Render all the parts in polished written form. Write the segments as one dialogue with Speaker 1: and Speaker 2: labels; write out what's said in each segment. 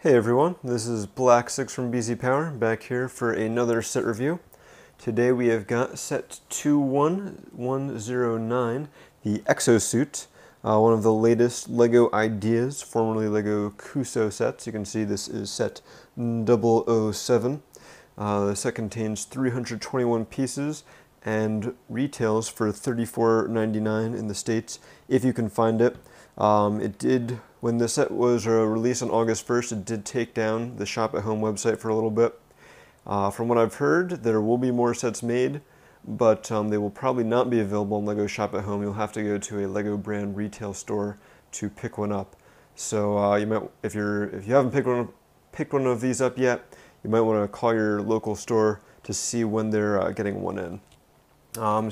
Speaker 1: Hey everyone, this is Black6 from BZPower, back here for another set review. Today we have got set 21109, the Exo-Suit, one of the latest LEGO Ideas, formerly LEGO Kuso sets. You can see this is set 007. The set contains 321 pieces and retails for $34.99 in the States, if you can find it. When the set was released on August 1st, it did take down the Shop at Home website for a little bit. From what I've heard, there will be more sets made, but they will probably not be available on LEGO Shop at Home. You'll have to go to a LEGO brand retail store to pick one up. So you might, if you haven't picked one of these up yet, you might want to call your local store to see when they're getting one in.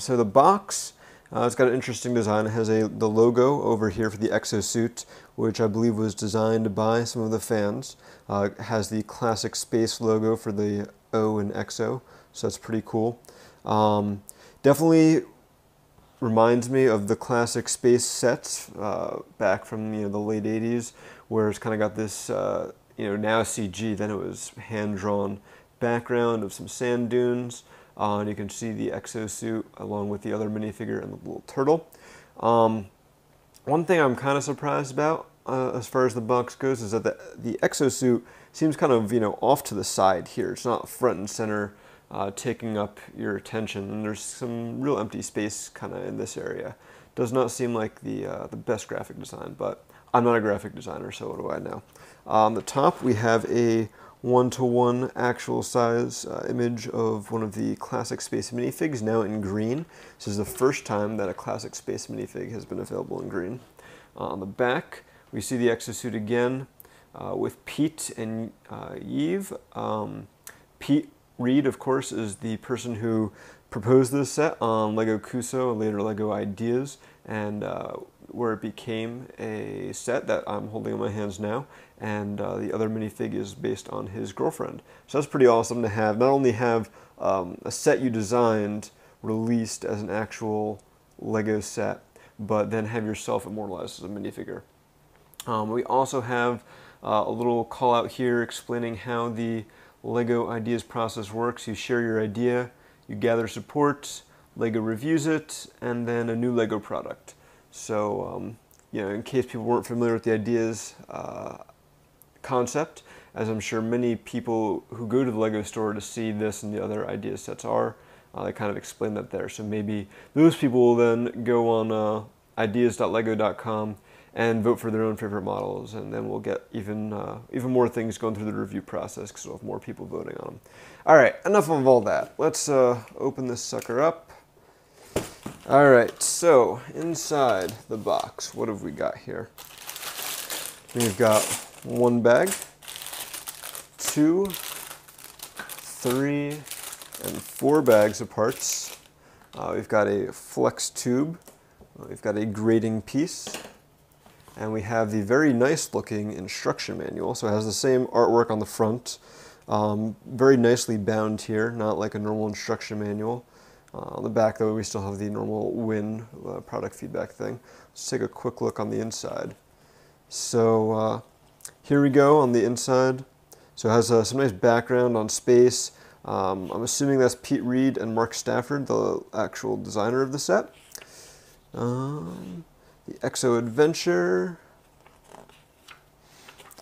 Speaker 1: So the box, it's got an interesting design. It has the logo over here for the Exo-Suit, which I believe was designed by some of the fans. It has the classic space logo for the O in Exo, so that's pretty cool. Definitely reminds me of the classic space sets back from the late 80s, where it's kind of got this now CG, then it was hand-drawn background of some sand dunes. And you can see the Exo-Suit along with the other minifigure and the little turtle. One thing I'm kind of surprised about as far as the box goes is that the Exo-Suit seems kind of off to the side here. It's not front and center taking up your attention, and there's some real empty space kind of in this area. Does not seem like the best graphic design, but I'm not a graphic designer, so what do I know? On the top we have a one-to-one actual size image of one of the classic space minifigs, now in green. This is the first time that a classic space minifig has been available in green. On the back, we see the Exo-Suit again with Pete and Yves. Pete Reed, of course, is the person who proposed this set on LEGO Kuso and later LEGO Ideas, and where it became a set that I'm holding in my hands now, and the other minifig is based on his girlfriend. So that's pretty awesome to have. Not only have a set you designed released as an actual LEGO set, but then have yourself immortalized as a minifigure. We also have a little call out here explaining how the LEGO Ideas process works. You share your idea, you gather support, LEGO reviews it, and then a new LEGO product. So, in case people weren't familiar with the Ideas concept, as I'm sure many people who go to the LEGO store to see this and the other Ideas sets are, they kind of explain that there. So maybe those people will then go on ideas.lego.com and vote for their own favorite models, and then we'll get even more things going through the review process because we'll have more people voting on them. All right, enough of all that. Let's open this sucker up. All right, so inside the box, what have we got here? We've got one bag, 2, 3, and 4 bags of parts. We've got a flex tube, we've got a grating piece, and we have the very nice looking instruction manual. So it has the same artwork on the front, very nicely bound here, not like a normal instruction manual. On the back, though, we still have the normal WIN product feedback thing. Let's take a quick look on the inside. So here we go on the inside. So it has some nice background on space. I'm assuming that's Pete Reed and Mark Stafford, the actual designer of the set. The Exo Adventure.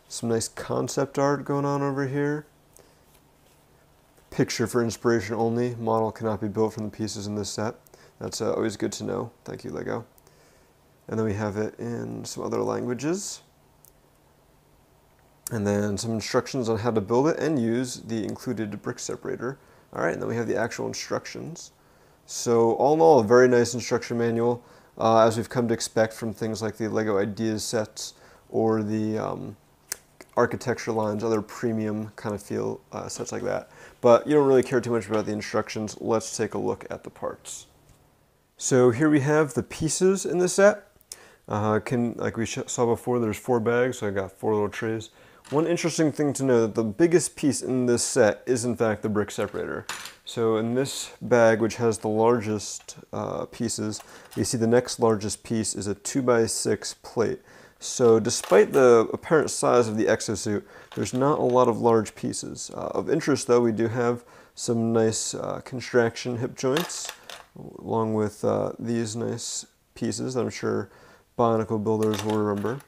Speaker 1: Some nice concept art going on over here. Picture for inspiration only. Model cannot be built from the pieces in this set. That's always good to know. Thank you, LEGO. And then we have it in some other languages. And then some instructions on how to build it and use the included brick separator. All right, and then we have the actual instructions. So all in all, a very nice instruction manual, as we've come to expect from things like the LEGO Ideas sets or the architecture lines, other premium kind of feel sets like that. But you don't really care too much about the instructions. Let's take a look at the parts. So here we have the pieces in the set. Like we saw before, there's 4 bags, so I got 4 little trays. One interesting thing to know, that the biggest piece in this set is in fact the brick separator. So in this bag, which has the largest pieces, you see the next largest piece is a 2x6 plate. So despite the apparent size of the Exo-Suit, there's not a lot of large pieces. Of interest though, we do have some nice contraction hip joints, along with these nice pieces that I'm sure Bionicle builders will remember.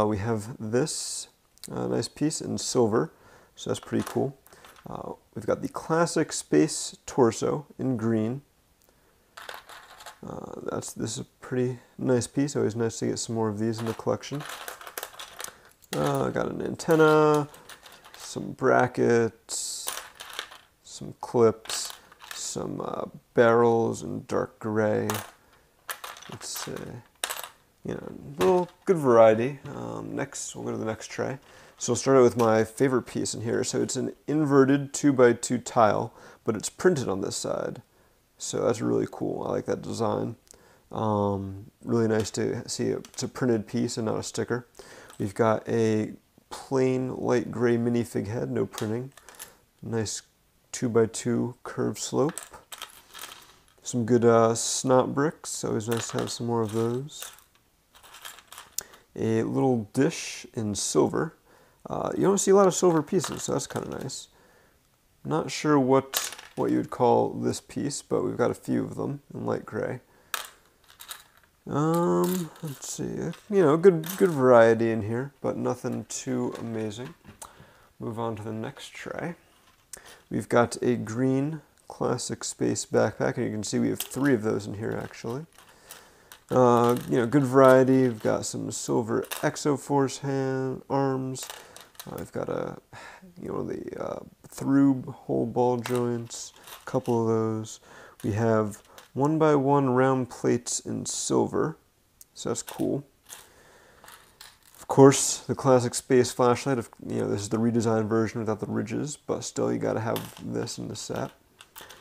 Speaker 1: We have this nice piece in silver, so that's pretty cool. We've got the classic space torso in green. This is a pretty nice piece. Always nice to get some more of these in the collection. I got an antenna, some brackets, some clips, some barrels in dark gray. It's you know, a little good variety. Next, we'll go to the next tray. So I'll start out with my favorite piece in here. So it's an inverted 2x2 tile, but it's printed on this side. So that's really cool. I like that design. Really nice to see it's a printed piece and not a sticker. We've got a plain light gray minifig head, no printing. Nice 2x2 curved slope. Some good snot bricks. Always nice to have some more of those. A little dish in silver. You don't see a lot of silver pieces, so that's kind of nice. Not sure what you would call this piece, but we've got a few of them in light gray. Let's see, you know, good variety in here, but nothing too amazing. Move on to the next tray. We've got a green classic space backpack, and you can see we have 3 of those in here actually. You know, good variety. We've got some silver Exo-Force arms. I've got the through hole ball joints, a couple of those. We have 1x1 round plates in silver, so that's cool. Of course, the classic space flashlight. This is the redesigned version without the ridges, but still, you got to have this in the set.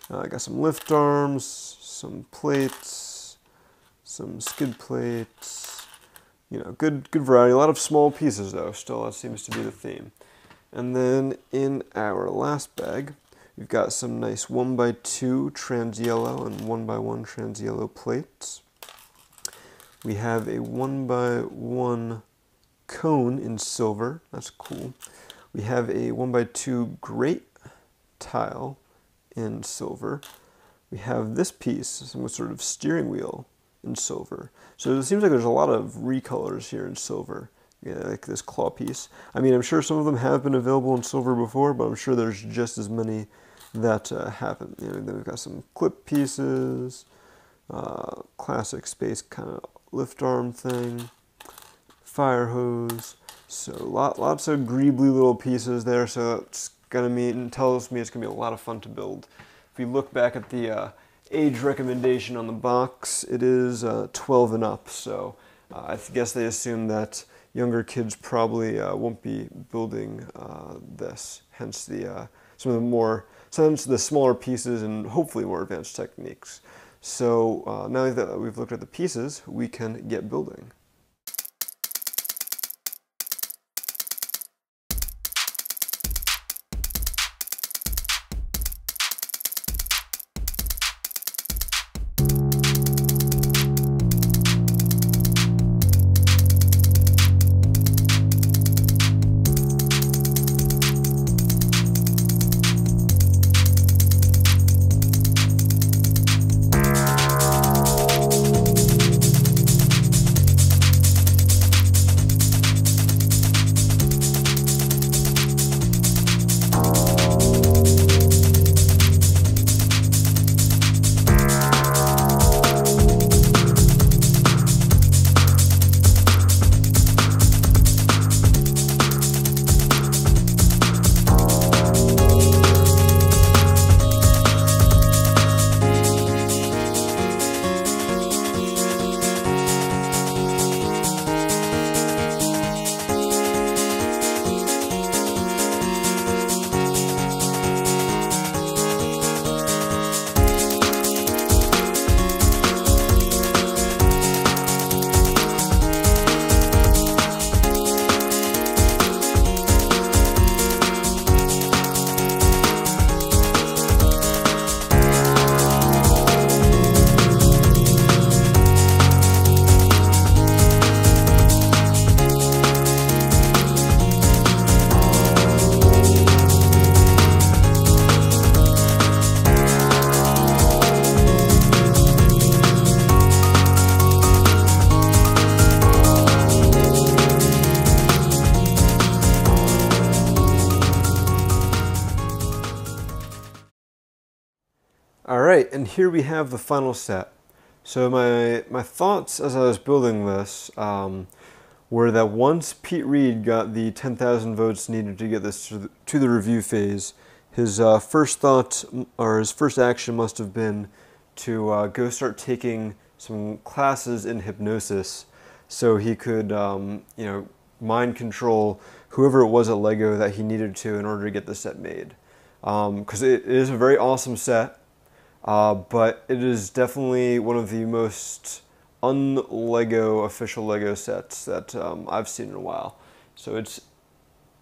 Speaker 1: I got some lift arms, some plates, some skid plates. You know, good variety. A lot of small pieces though. Still, that seems to be the theme. And then in our last bag, we've got some nice 1x2 trans yellow and 1x1 trans yellow plates. We have a 1x1 cone in silver. That's cool. We have a 1x2 grate tile in silver. We have this piece, some sort of steering wheel in silver. So it seems like there's a lot of recolors here in silver. Yeah, like this claw piece. I mean, I'm sure some of them have been available in silver before, but I'm sure there's just as many that haven't. Then we've got some clip pieces, classic space kind of lift arm thing, fire hose. So lots of greebly little pieces there. So it's tells me it's gonna be a lot of fun to build. If we look back at the age recommendation on the box, it is 12 and up. So I guess they assume that younger kids probably won't be building this. Hence the smaller pieces and hopefully more advanced techniques. So now that we've looked at the pieces, we can get building. Alright, and here we have the final set. So my thoughts as I was building this were that once Pete Reed got the 10,000 votes needed to get this to the review phase, his first thought, or his first action must have been to go start taking some classes in hypnosis so he could, mind control whoever it was at LEGO that he needed to in order to get the set made. Because it is a very awesome set. But it is definitely one of the most un-LEGO official LEGO sets that I've seen in a while. So it's,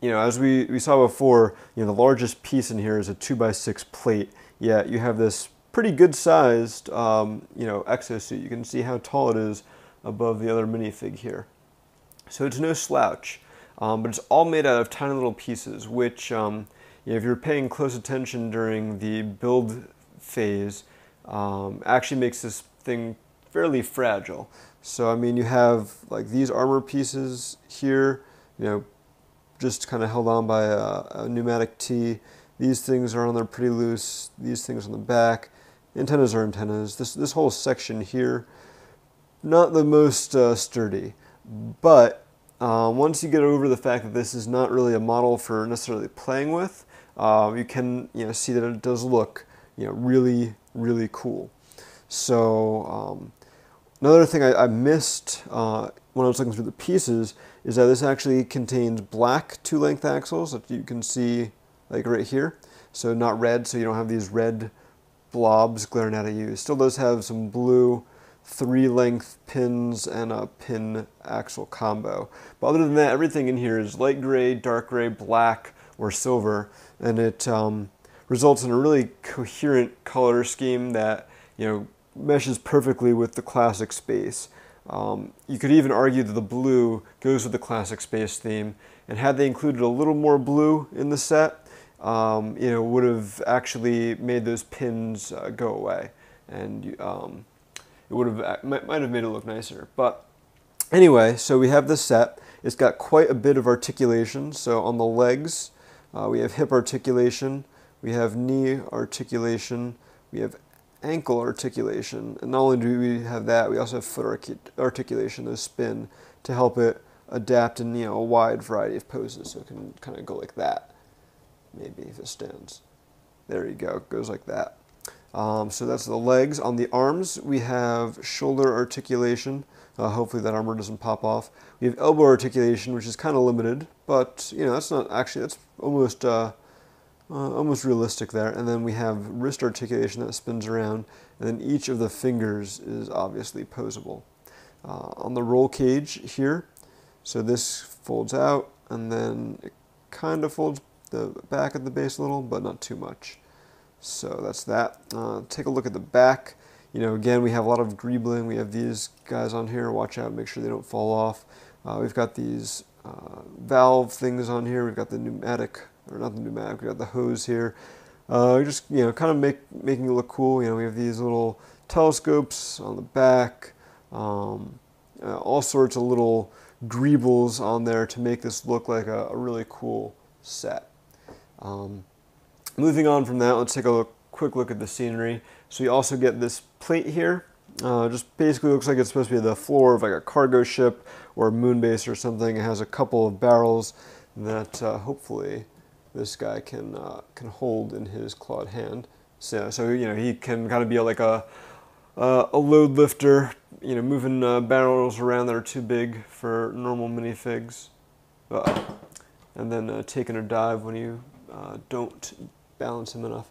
Speaker 1: as we saw before, the largest piece in here is a 2x6 plate. Yet you have this pretty good sized, Exo-Suit. You can see how tall it is above the other minifig here. So it's no slouch, but it's all made out of tiny little pieces, which, if you're paying close attention during the build phase, actually makes this thing fairly fragile. So I mean, you have like these armor pieces here, just kind of held on by a pneumatic T. These things are on there pretty loose. These things on the back. Antennas are antennas. This whole section here, not the most sturdy, but once you get over the fact that this is not really a model for necessarily playing with, you can see that it does look really, really cool. So another thing I missed when I was looking through the pieces is that this actually contains black 2-length axles that you can see like right here. So not red, so you don't have these red blobs glaring out at you. It still does have some blue 3-length pins and a pin axle combo. But other than that, everything in here is light gray, dark gray, black, or silver, and it results in a really coherent color scheme that meshes perfectly with the classic space. You could even argue that the blue goes with the classic space theme, and had they included a little more blue in the set, would have actually made those pins go away, and it would have might have made it look nicer. But anyway, so we have this set. It's got quite a bit of articulation. So on the legs, we have hip articulation. We have knee articulation, we have ankle articulation, and not only do we have that, we also have foot articulation, the spin, to help it adapt in a wide variety of poses. So it can kind of go like that, maybe if it stands. There you go, it goes like that. So that's the legs. On the arms, we have shoulder articulation. Hopefully that armor doesn't pop off. We have elbow articulation, which is kind of limited, but that's not actually, that's almost realistic there. And then we have wrist articulation that spins around, and then each of the fingers is obviously posable. On the roll cage here, so this folds out, and then it kind of folds the back at the base a little, but not too much. So that's that. Take a look at the back. Again, we have a lot of greebling. We have these guys on here. Watch out, make sure they don't fall off. We've got these valve things on here. We've got the pneumatic, or not the pneumatic, we've got the hose here. Just, kind of making it look cool. We have these little telescopes on the back. All sorts of little greebles on there to make this look like a really cool set. Moving on from that, let's take a quick look at the scenery. So you also get this plate here. Just basically looks like it's supposed to be the floor of like a cargo ship or a moon base or something. It has a couple of barrels that hopefully this guy can hold in his clawed hand. So he can kind of be like a load lifter, moving barrels around that are too big for normal minifigs, and then taking a dive when you don't balance him enough.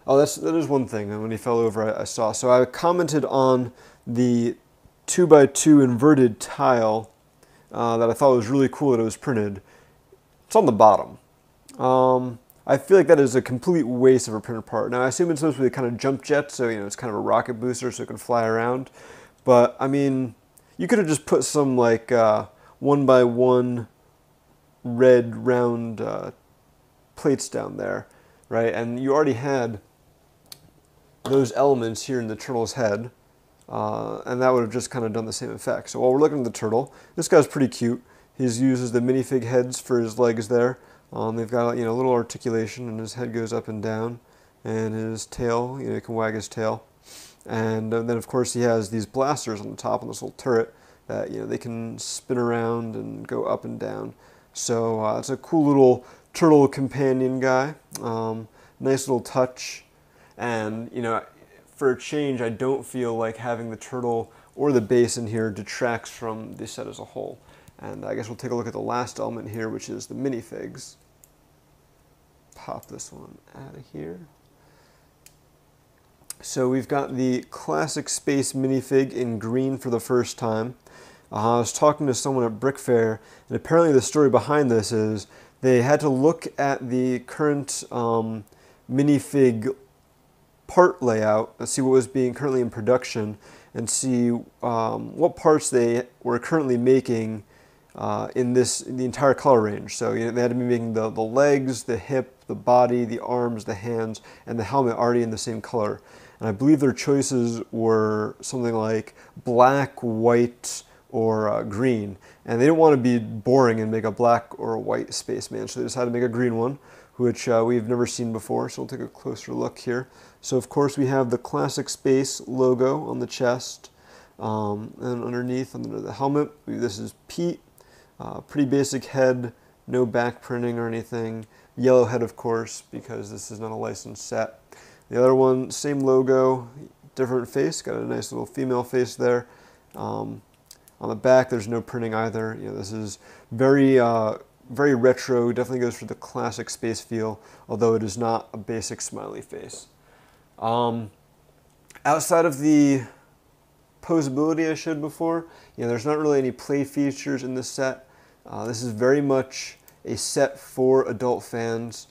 Speaker 1: Oh, that is one thing. And when he fell over, I saw. So I commented on the 2x2 inverted tile that I thought was really cool that it was printed. It's on the bottom. I feel like that is a complete waste of a printed part. Now I assume it's supposed to be a kind of jump jet, so it's kind of a rocket booster, so it can fly around. But I mean, you could have just put some like 1x1 red round plates down there, right? And you already had those elements here in the turtle's head, and that would have just kind of done the same effect. So while we're looking at the turtle, this guy's pretty cute. He uses the minifig heads for his legs there. They've got a little articulation, and his head goes up and down. and his tail, you know, he can wag his tail. And then of course he has these blasters on the top on this little turret that, you know, they can spin around and go up and down. So it's a cool little turtle companion guy. Nice little touch. And, you know, for a change, I don't feel like having the turtle or the base in here detracts from the set as a whole. And I guess we'll take a look at the last element here, which is the minifigs. Pop this one out of here. So we've got the classic space minifig in green for the first time. I was talking to someone at Brick Fair, and apparently the story behind this is they had to look at the current minifig part layout and see what was being currently in production and see what parts they were currently making in the entire color range. So, you know, they had to be making the legs, the hip, the body, the arms, the hands, and the helmet already in the same color. And I believe their choices were something like black, white, or green. And they didn't want to be boring and make a black or a white spaceman, so they decided to make a green one, which we've never seen before. So we'll take a closer look here. So of course we have the classic space logo on the chest, and underneath under the helmet, this is Pete. Pretty basic head, no back printing or anything. Yellow head, of course, because this is not a licensed set. The other one, same logo, different face, got a nice little female face there. On the back, there's no printing either. You know, this is very retro, definitely goes for the classic space feel, although it is not a basic smiley face. Outside of the posability I showed before, you know, there's not really any play features in this set. This is very much a set for adult fans.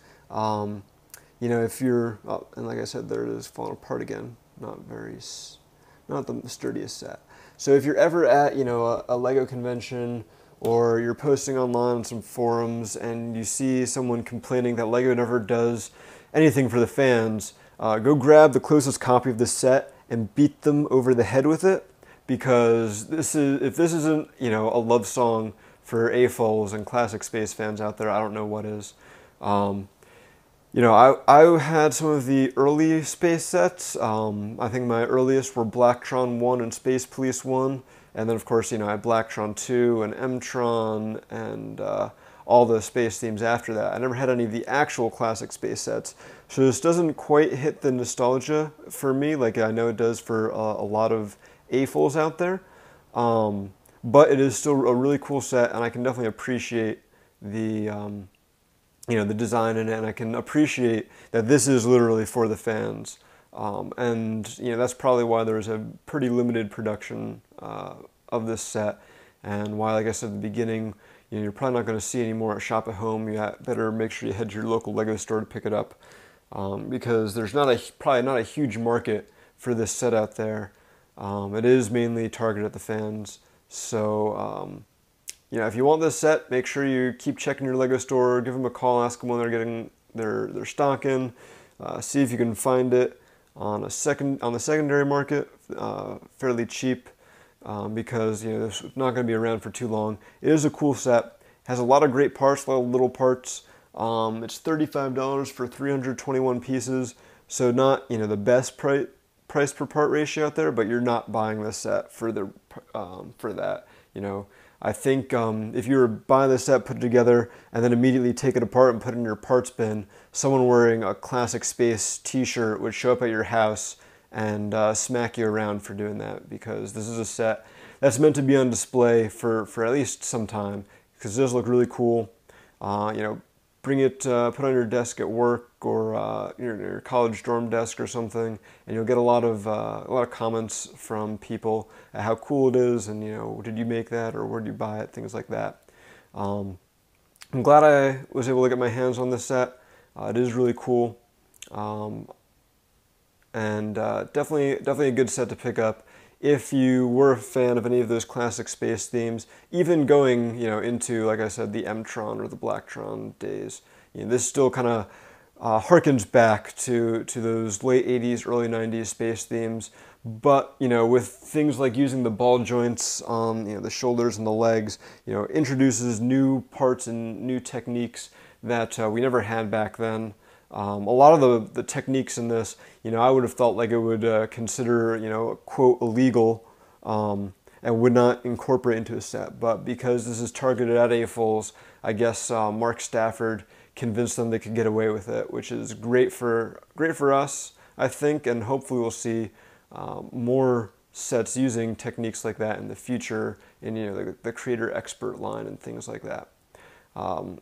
Speaker 1: You know, if you're, oh, and like I said, there it is falling apart again. Not the sturdiest set. So if you're ever at, you know, a Lego convention, or you're posting online on some forums and you see someone complaining that Lego never does anything for the fans, go grab the closest copy of this set and beat them over the head with it, because if this isn't, you know, a love song for AFOLs and classic space fans out there, I don't know what is. You know, I had some of the early space sets. I think my earliest were Blacktron 1 and Space Police 1. And then, of course, you know, I had Blacktron 2 and M-Tron and all the space themes after that. I never had any of the actual classic space sets. So this doesn't quite hit the nostalgia for me like I know it does for a lot of AFOLs out there. But it is still a really cool set, and I can definitely appreciate the you know, the design in it, and I can appreciate that this is literally for the fans. And you know, that's probably why there's a pretty limited production of this set, and why, like I said at the beginning, you know, you're probably not going to see any more at Shop at Home. You better make sure you head to your local Lego store to pick it up, because there's probably not a huge market for this set out there. It is mainly targeted at the fans. So you know, if you want this set, make sure you keep checking your Lego store, give them a call, ask them when they're getting their stock in, see if you can find it on the secondary market fairly cheap, because, you know, it's not going to be around for too long. It is a cool set, has a lot of great parts, a lot of little parts. It's $35 for 321 pieces, so not, you know, the best price per part ratio out there, but you're not buying this set for that, you know. I think if you were buying this set, put it together, and then immediately take it apart and put it in your parts bin, someone wearing a classic space t-shirt would show up at your house and smack you around for doing that, because this is a set that's meant to be on display for at least some time, because it does look really cool. You know, bring it, put it on your desk at work, or your college dorm desk or something, and you'll get a lot of comments from people at how cool it is, and, you know, did you make that, or where did you buy it, things like that. I'm glad I was able to get my hands on this set. It is really cool, and definitely a good set to pick up if you were a fan of any of those classic space themes, even going, you know, into, like I said, the M-Tron or the Blacktron days. You know, this still kind of harkens back to those late 80s, early 90s space themes, but, you know, with things like using the ball joints on, you know, the shoulders and the legs, you know, introduces new parts and new techniques that we never had back then. A lot of the techniques in this, I would have thought LEGO would consider, quote, illegal, and would not incorporate into a set. But because this is targeted at AFOLs, I guess Mark Stafford convinced them they could get away with it, which is great for us, I think, and hopefully we'll see more sets using techniques like that in the future in the creator expert line and things like that.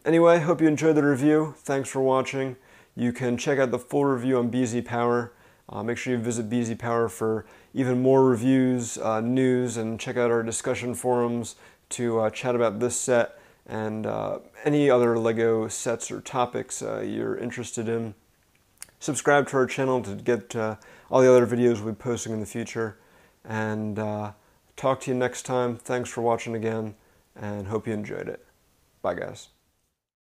Speaker 1: Anyway, hope you enjoyed the review. Thanks for watching. You can check out the full review on BZPower. Make sure you visit BZPower for even more reviews, news, and check out our discussion forums to chat about this set and any other LEGO sets or topics you're interested in. Subscribe to our channel to get all the other videos we'll be posting in the future. And talk to you next time. Thanks for watching again, and hope you enjoyed it. Bye, guys.